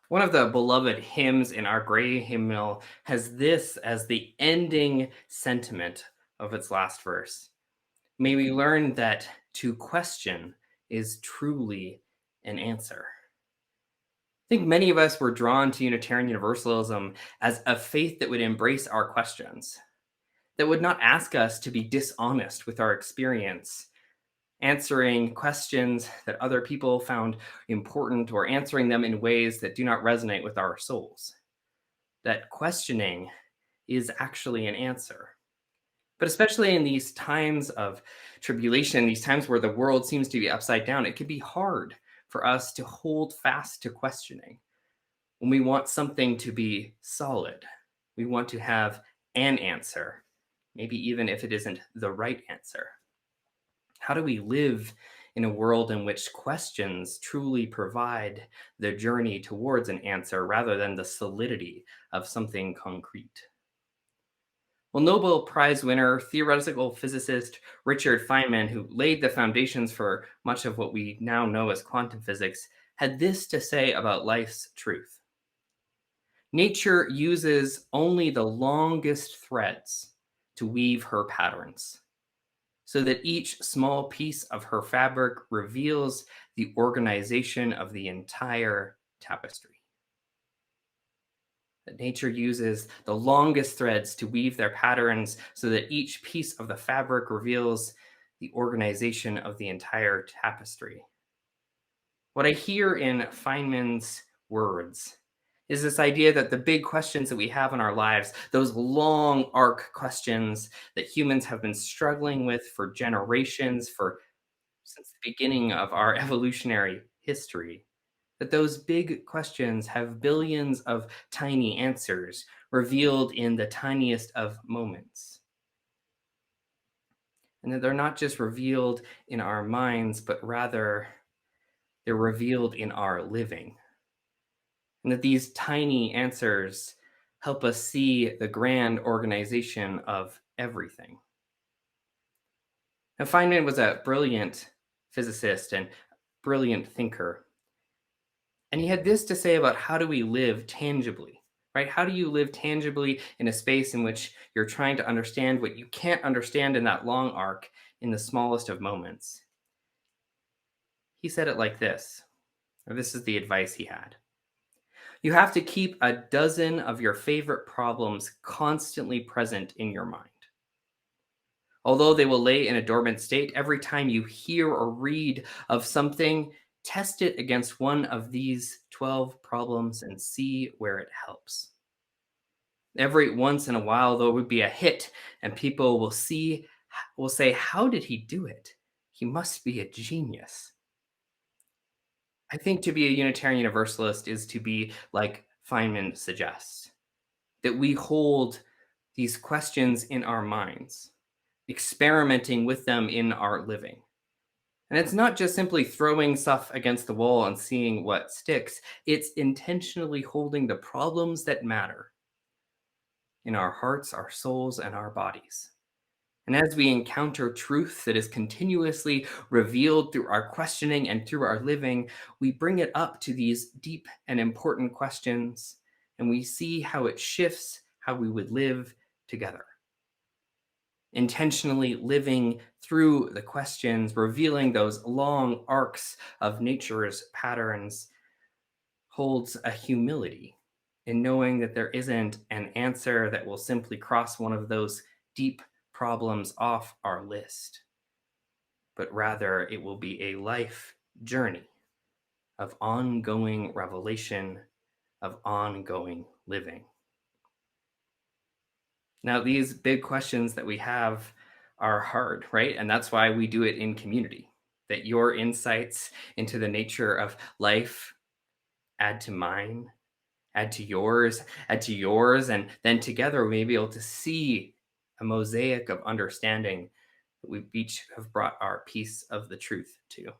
One of the beloved hymns in our gray hymnal has this as the ending sentiment of its last verse. May we learn that to question is truly an answer. I think many of us were drawn to Unitarian Universalism as a faith that would embrace our questions, that would not ask us to be dishonest with our experience, answering questions that other people found important or answering them in ways that do not resonate with our souls. That questioning is actually an answer. But especially in these times of tribulation, these times where the world seems to be upside down, it can be hard for us to hold fast to questioning. When we want something to be solid, we want to have an answer, maybe even if it isn't the right answer. How do we live in a world in which questions truly provide the journey towards an answer rather than the solidity of something concrete? Well, Nobel Prize winner, theoretical physicist Richard Feynman, who laid the foundations for much of what we now know as quantum physics, had this to say about life's truth. Nature uses only the longest threads to weave her patterns, so that each small piece of her fabric reveals the organization of the entire tapestry. That nature uses the longest threads to weave their patterns so that each piece of the fabric reveals the organization of the entire tapestry. What I hear in Feynman's words is this idea that the big questions that we have in our lives, those long arc questions that humans have been struggling with for generations, for since the beginning of our evolutionary history, that those big questions have billions of tiny answers revealed in the tiniest of moments. And that they're not just revealed in our minds, but rather they're revealed in our living. And that these tiny answers help us see the grand organization of everything. Now, Feynman was a brilliant physicist and brilliant thinker. And he had this to say about how do we live tangibly, right? How do you live tangibly in a space in which you're trying to understand what you can't understand in that long arc in the smallest of moments? He said it like this, or this is the advice he had. You have to keep a dozen of your favorite problems constantly present in your mind. Although they will lay in a dormant state, every time you hear or read of something, test it against one of these 12 problems and see where it helps. Every once in a while, there would be a hit, and people will say, "How did he do it? He must be a genius." I think to be a Unitarian Universalist is to be like Feynman suggests, that we hold these questions in our minds, experimenting with them in our living. And it's not just simply throwing stuff against the wall and seeing what sticks, it's intentionally holding the problems that matter in our hearts, our souls, and our bodies. And as we encounter truth that is continuously revealed through our questioning and through our living, we bring it up to these deep and important questions, and we see how it shifts how we would live together. Intentionally living through the questions, revealing those long arcs of nature's patterns, holds a humility in knowing that there isn't an answer that will simply cross one of those deep problems off our list, but rather it will be a life journey of ongoing revelation, of ongoing living. Now, these big questions that we have are hard, right? And that's why we do it in community. That your insights into the nature of life add to mine, add to yours, and then together we may be able to see a mosaic of understanding that we each have brought our piece of the truth to.